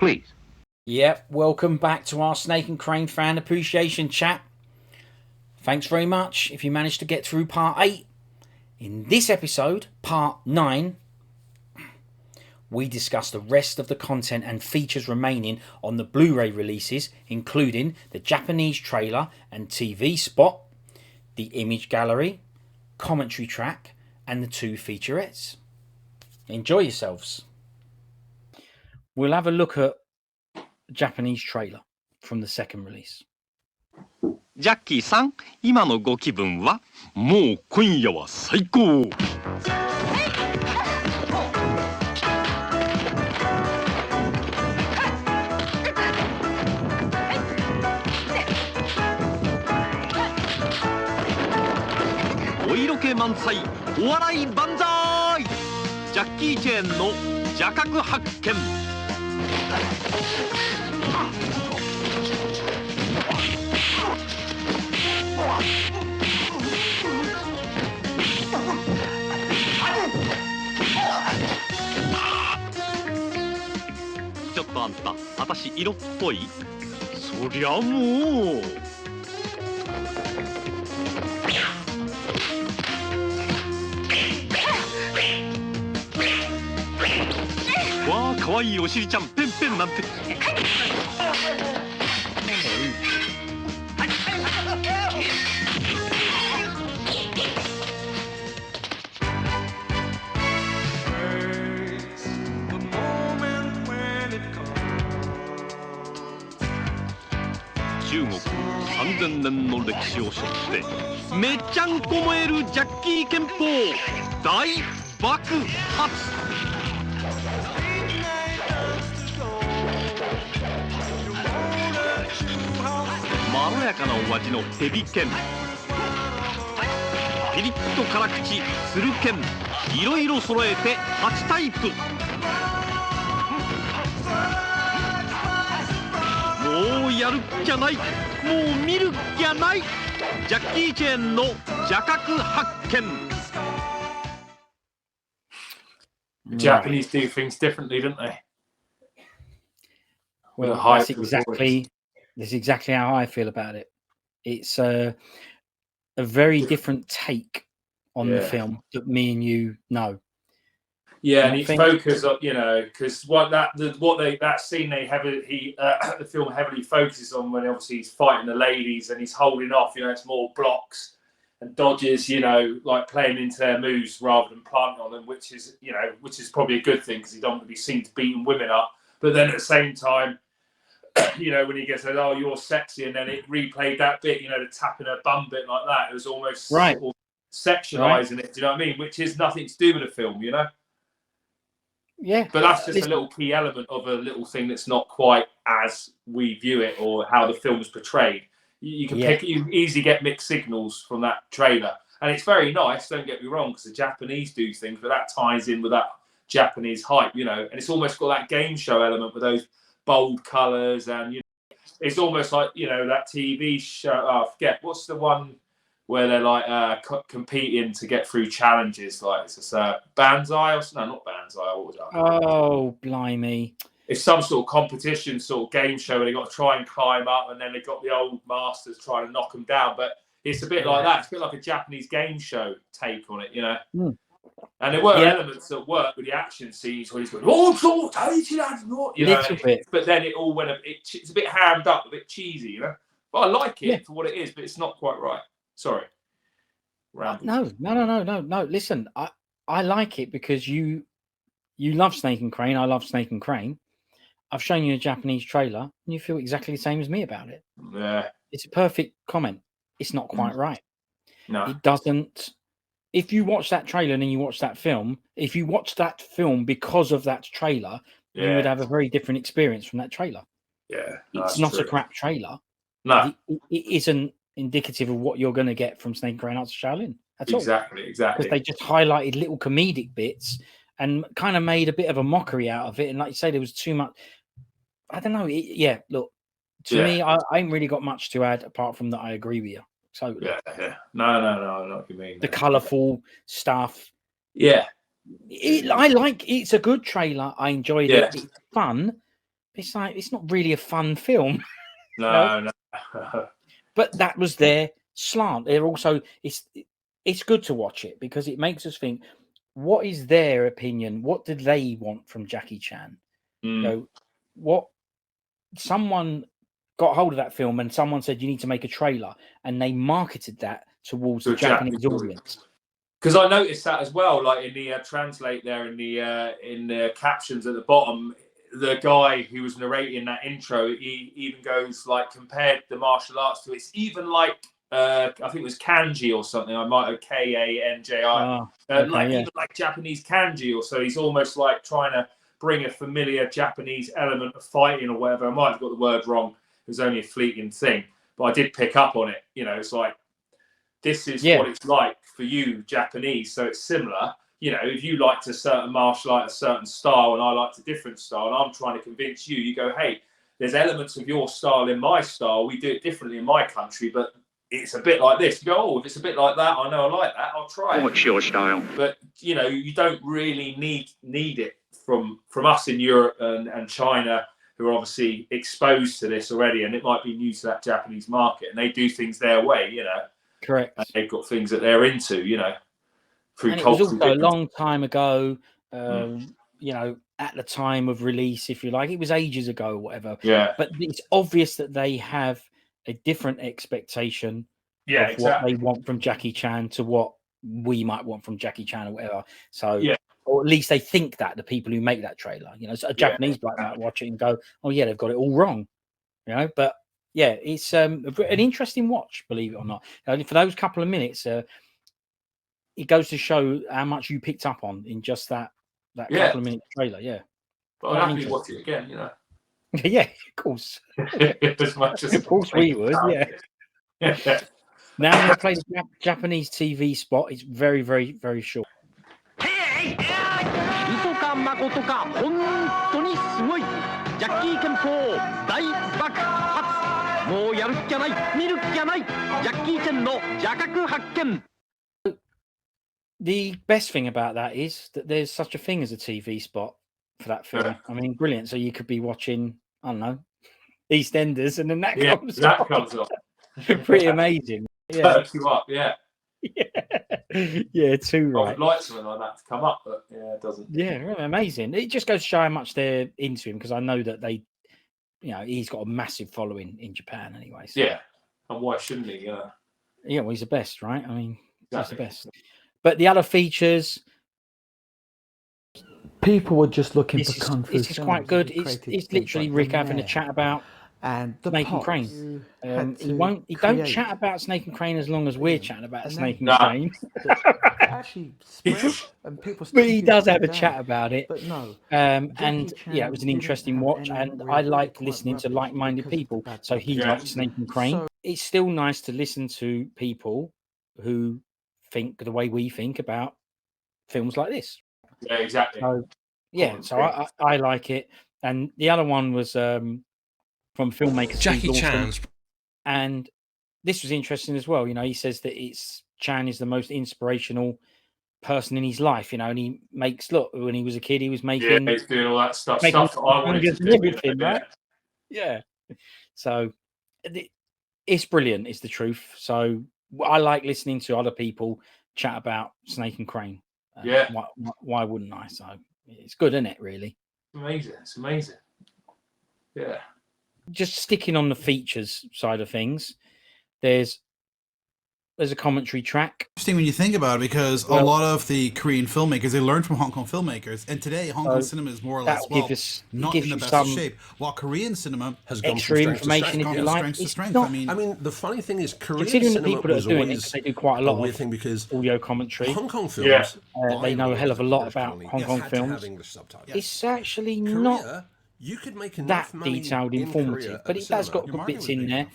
please. Yep, welcome back to our Snake and Crane fan appreciation chat. Thanks very much if you managed to get through part 8. In this episode, part 9, we discuss the rest of the content and features remaining on the Blu Ray releases, including the Japanese trailer and TV spot, the image gallery, commentary track, and the 2 featurettes. Enjoy yourselves. We'll have a look at the Japanese trailer from the second release. ジャッキーさん、今のご気分は？もう今夜は最高。お色気満載、お笑い万歳。ジャッキー・チェーンの邪覚発見。ちょっとあんた、私色っぽい？そりゃもう。わあ、かわいいお尻ちゃん、ペンペンなんて。中国3000年の歴史を背負ってめっちゃんこ燃えるジャッキー拳法大爆発。まろやかなお味のヘビ剣、ピリッと辛口つる剣、いろいろ揃えて8タイプ。もうやるっきゃない、もう見るっきゃない。ジャッキー・チェーンの邪覚発見。 Japanese do things differently, don't they? Well, that's exactly how I feel about it. It's a very different take on the film that me and you know. Yeah, and he focused on, you know, because that scene the film heavily focuses on when obviously he's fighting the ladies and he's holding off. You know, it's more blocks and dodges. You know, like playing into their moves rather than planting on them, which is probably a good thing because he don't want to be seen to beating women up. But then at the same time, you know, when he gets, oh, you're sexy, and then it replayed that bit, you know, the tapping her bum bit like that. It was almost right. Sort of sexualizing it. Do you know what I mean? Which is nothing to do with the film, you know. Yeah, but that's just a little key element of a little thing that's not quite as we view it or how the film's portrayed. You can you easily get mixed signals from that trailer, and it's very nice. Don't get me wrong, because the Japanese do things, but that ties in with that Japanese hype, you know. And it's almost got that game show element with those bold colours, and you know, it's almost like, you know, that TV show. I forget what's the one where they're like competing to get through challenges. Like it's just Banzai or no, not Banzai. What was that? Oh, blimey! It's some sort of competition, sort of game show where they got to try and climb up, and then they got the old masters trying to knock them down. But it's a bit like that. It's a bit like a Japanese game show take on it, you know. Mm. And there were elements that work with the action scenes where he's going, "Oh, you know," but then it all went it's a bit hammed up, a bit cheesy, you know. But I like it for what it is, but it's not quite right. Sorry. No. Listen, I like it because you love Snake and Crane. I love Snake and Crane. I've shown you a Japanese trailer, and you feel exactly the same as me about it. Yeah. It's a perfect comment. It's not quite right. No. It doesn't. If you watch that trailer and then you watch that film, if you watch that film because of that trailer, you would have a very different experience from that trailer. Yeah. It's not a crap trailer. No. It isn't indicative of what you're going to get from Snake and Crane Arts of Shaolin at all. Exactly. Because they just highlighted little comedic bits and kind of made a bit of a mockery out of it. And like you say, there was too much. I don't know. Look, to me, I ain't really got much to add apart from that I agree with you. Totally. Yeah. No, I know what you mean. The colourful stuff. Yeah. It's a good trailer. I enjoyed it. It's fun. it's like it's not really a fun film. No. But that was their slant. They're also it's good to watch it because it makes us think, what is their opinion? What did they want from Jackie Chan? You know, what someone got hold of that film and someone said you need to make a trailer, and they marketed that towards the Japanese audience. Because I noticed that as well, like in the translate there in the captions at the bottom, the guy who was narrating that intro, he even goes like compared the martial arts to it's even like I think it was kanji or something. I might have Kanji, even like Japanese kanji or so. He's almost like trying to bring a familiar Japanese element of fighting or whatever. I might have got the word wrong. It was only a fleeting thing, but I did pick up on it. You know, it's like this is what it's like for you, Japanese. So it's similar. You know, if you liked a certain martial art, a certain style, and I liked a different style, and I'm trying to convince you, you go, hey, there's elements of your style in my style. We do it differently in my country, but it's a bit like this. You go, oh, if it's a bit like that, I know I like that. I'll try it. What's your style? But, you know, you don't really need it from us in Europe and China, who are obviously exposed to this already, and it might be new to that Japanese market, and they do things their way, you know. Correct. And they've got things that they're into, you know. And it was also a long time ago, you know, at the time of release, if you like. It was ages ago, whatever. Yeah. But it's obvious that they have a different expectation of what they want from Jackie Chan to what we might want from Jackie Chan or whatever. So, or at least they think that, the people who make that trailer, you know, so a Japanese bloke might watch it and go, oh, yeah, they've got it all wrong, you know. But, yeah, it's an interesting watch, believe it or not. For those couple of minutes, it goes to show how much you picked up on in just that couple of minute trailer. Yeah. But I'll happily watch it again, you know. Yeah, of course. As much as of course we would, yeah. Now I'm going to play the Japanese TV spot. It's very, very, very short. The best thing about that is that there's such a thing as a TV spot for that film. I mean, brilliant. So you could be watching, I don't know, EastEnders, and then that comes off. Pretty amazing. Yeah. Perks you up, yeah. Yeah, too right. I would like something like that to come up, but yeah, it doesn't. Yeah, really amazing. It just goes to show how much they're into him, because I know that they, you know, he's got a massive following in Japan anyway. So. Yeah, and why shouldn't he? Yeah, well, he's the best, right? I mean, he's the best. But the other features, people were just looking for kung fu. It's just quite good. It's literally Rick having a chat about Snake and Crane. He don't chat about Snake and Crane as long as we're chatting about Snake and Crane. Actually spread, and people but he does have a chat about it. But no. And yeah, it was an interesting watch, and I like listening to like-minded people. So he likes Snake and Crane. It's still nice to listen to people who think the way we think about films like this. Yeah, exactly. So, yeah, so I like it. And the other one was from filmmaker Jackie Chan, and this was interesting as well. You know, he says that Chan is the most inspirational person in his life. You know, and he makes when he was a kid, he was making he's doing all that stuff that I wanted to do. Everything, right? Yeah. So it's brilliant. It's the truth. So I like listening to other people chat about Snake and Crane. Why wouldn't I? So it's good, isn't it? Really. Amazing. It's amazing. Yeah. Just sticking on the features side of things, there's a commentary track. Interesting when you think about it, because a lot of the Korean filmmakers, they learned from Hong Kong filmmakers, and today Hong Kong cinema is more or less not in the best of shape, while Korean cinema has gone extra information, if you like. Strength. I mean, the funny thing is, Korean considering cinema the people that was are doing always it, they do quite a lot weird of thing, because audio commentary. Hong Kong films, they know a hell of a lot about Hong Kong films. It's actually not you could make that detailed, informative, but it has got good bits in there.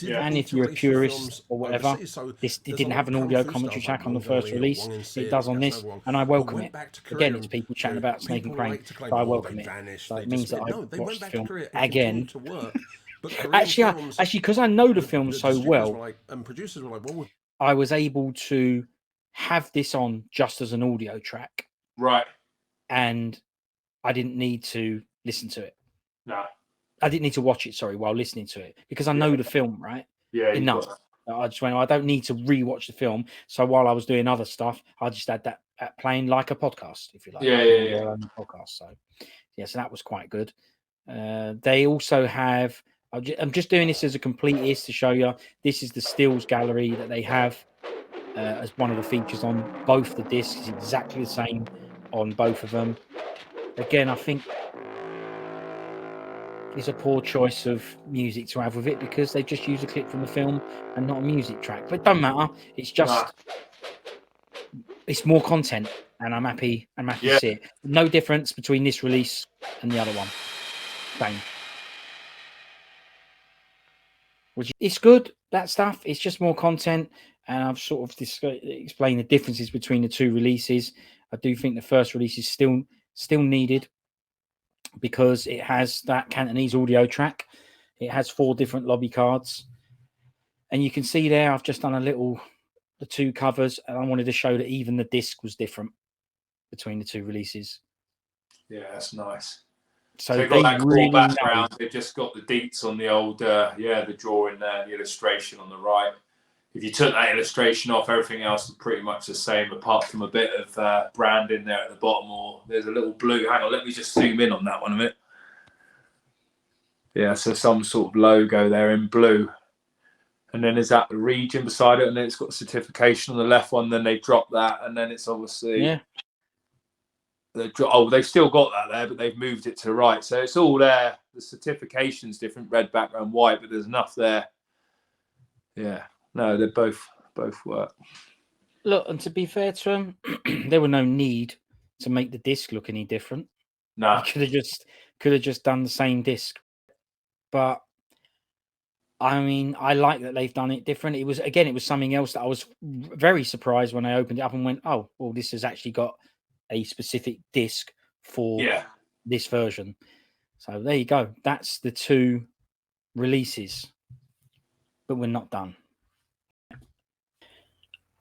And if you're a purist or whatever, it didn't have an audio commentary track on the first release. It does on this, and I welcome it. Again, it's people chatting about Snake and Crane, so I welcome it. So it means that I watch the film again. Actually, because I know the film so well, I was able to have this on just as an audio track. Right. And I didn't need to listen to it. No. I didn't need to watch it, sorry, while listening to it, because I know the film, right? Yeah, enough. I just went, I don't need to rewatch the film. So while I was doing other stuff, I just had that playing like a podcast, if you like. Yeah. Podcast. So so that was quite good. They also have. I'm just doing this as a completist to show you. This is the stills gallery that they have as one of the features on both the discs. It's exactly the same on both of them. Again, I think it's a poor choice of music to have with it because they just use a clip from the film and not a music track. But it doesn't matter. It's just it's more content, and I'm happy. To see it. No difference between this release and the other one. Same. Which it's good. That stuff. It's just more content, and I've sort of explained the differences between the two releases. I do think the first release is still needed, because it has that Cantonese audio track. It has 4 different lobby cards. And you can see there, I've just done the 2 covers, and I wanted to show that even the disc was different between the 2 releases. Yeah, that's nice. So they've got that cool background. Know. They've just got the deets on the old, the drawing there, the illustration on the right. If you took that illustration off, everything else is pretty much the same, apart from a bit of branding there at the bottom, or there's a little blue. Hang on, let me just zoom in on that one a bit. Yeah, so some sort of logo there in blue. And then there's that region beside it, and then it's got the certification on the left one. Then they drop that, and then it's obviously they've still got that there, but they've moved it to the right. So it's all there. The certification's different, red background, white, but there's enough there. Yeah. No, they both work. Look, and to be fair to them, there were no need to make the disc look any different. No, you could have just done the same disc. But I mean, I like that they've done it different. It was something else that I was very surprised when I opened it up and went, oh, well, this has actually got a specific disc for this version. So there you go. That's the 2 releases, but we're not done.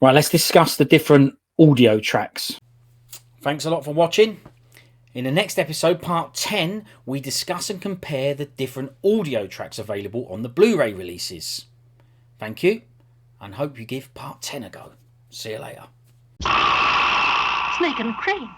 Right, let's discuss the different audio tracks. Thanks a lot for watching. In the next episode, part 10, we discuss and compare the different audio tracks available on the Blu Ray releases. Thank you, and hope you give part 10 a go. See you later. Snake and Crane.